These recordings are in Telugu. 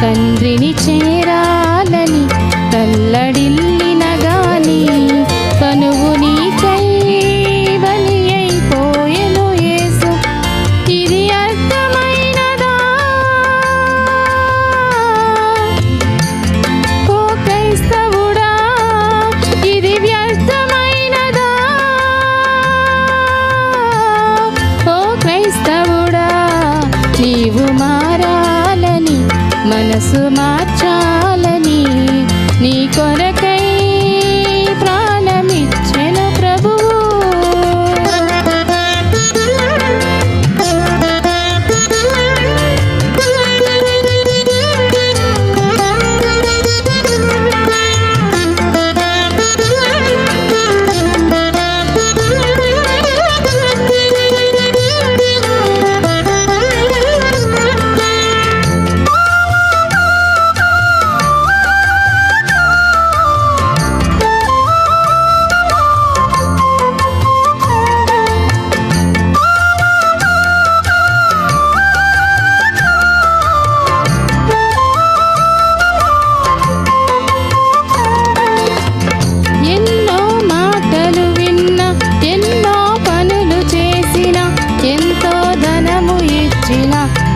తండ్రిని చేరాలని తల్లడిల్లిన గాని కనువు నీకై బలి అయిపోయెను యేసు. ఇది అర్థమైనదా ఓ క్రైస్తవుడా, ఇది వ్యర్థమైనదా ఓ క్రైస్తవుడా, నీవు మారాలని మనసు మార్చాలని నీ కొరకై ప్రాణమిచ్చెను ప్రభువు.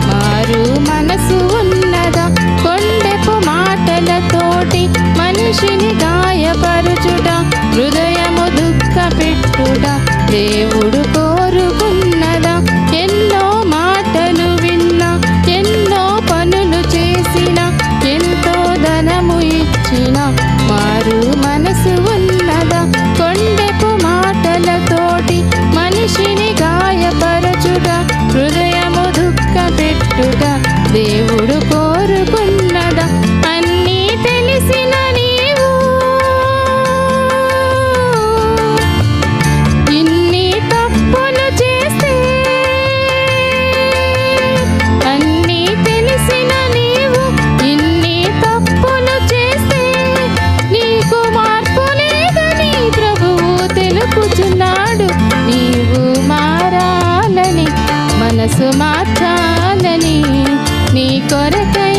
మారు మనసు ఉన్నదా, కొండెపు మాటలతోటి మనిషిని గాయపరుచుట, హృదయము దుఃఖ పెట్టుట దేవుడు కోరుకున్నదా. ఎన్నో మాటలు విన్నా, ఎన్నో పనులు చేసిన, ఎంతో ధనము ఇచ్చిన, మారు మనసు ఉన్నదా, కొండెపు మాటలతోటి మనిషిని గాయపరచుట, హృదయము దుఃఖ పెట్టుట దేవుడు కోరుకున్నదా. అన్నీ తెలిసిన నీవు ఇన్ని తప్పులు చేస్తే, అన్నీ తెలిసిన నీవు ఇన్ని తప్పులు చేస్తే, నీకు మార్పు లేదని ప్రభువు తెలుపుచున్నాడు. నీవు మారాలని మనసు మార్చాలని నీ కొరకై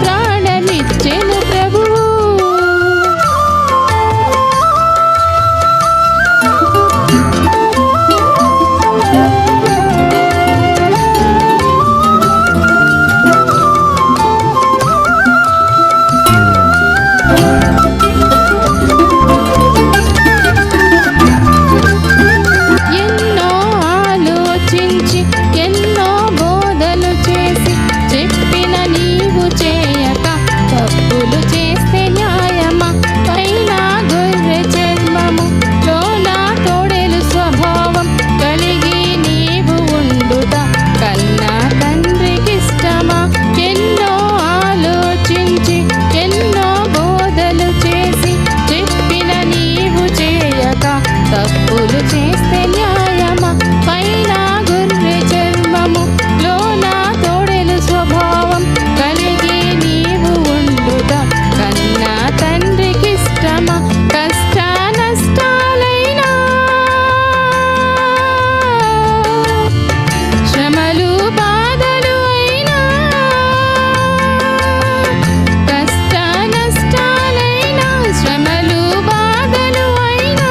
ప్రాణమిచ్చెను ప్రభువు. ఎన్నో ఆలోచించి ఎన్నో బోధలు చేసి చెప్పిన నీవు చేయక తప్పులు చేస్తే న్యాయమా. పైన గొర్రె చర్మము లోన తోడేలు స్వభావం కలిగి నీవు ఉండుట కన్నా తండ్రికిష్టమా. ఎన్నో ఆలోచించి ఎన్నో బోధలు చేసి చెప్పిన నీవు చేయక తప్పులు చేస్తే న్యాయమా. పైన గొర్రె చర్మము లోన తోడేలు స్వభావం కలిగి నీవు ఉండుట కన్నా తండ్రికిష్టమా. కష్ట నష్టాలైనా శ్రమలు బాధలు అయినా, కష్ట నష్టాలైనా శ్రమలు బాధలు అయినా,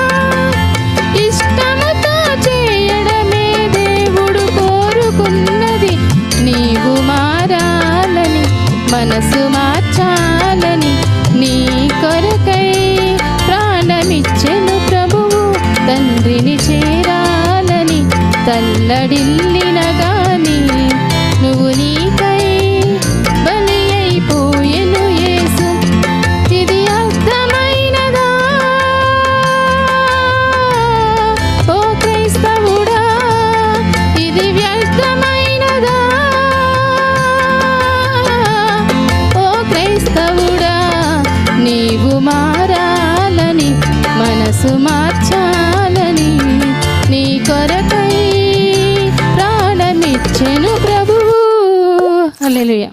ఇష్టముతో చేయడమే దేవుడు కోరుకున్నది. నీవు మారాలని మనసు మార్చాలని నీ కొరకై ప్రాణమిచ్చెను ప్రభువు. తండ్రిని చేరాలని తల్లడిల్లిన గాని నువ్వు నీకై బలి అయిపోయెను యేసు. ఇది అర్థమైనదా ఓ క్రైస్తవుడా, ఇది వ్యర్థమైనదా ఓ క్రైస్తవుడా. మనసు మార్చాలని నీ కొరకై ప్రాణమిచ్చెను ప్రభువు. హల్లెలూయా.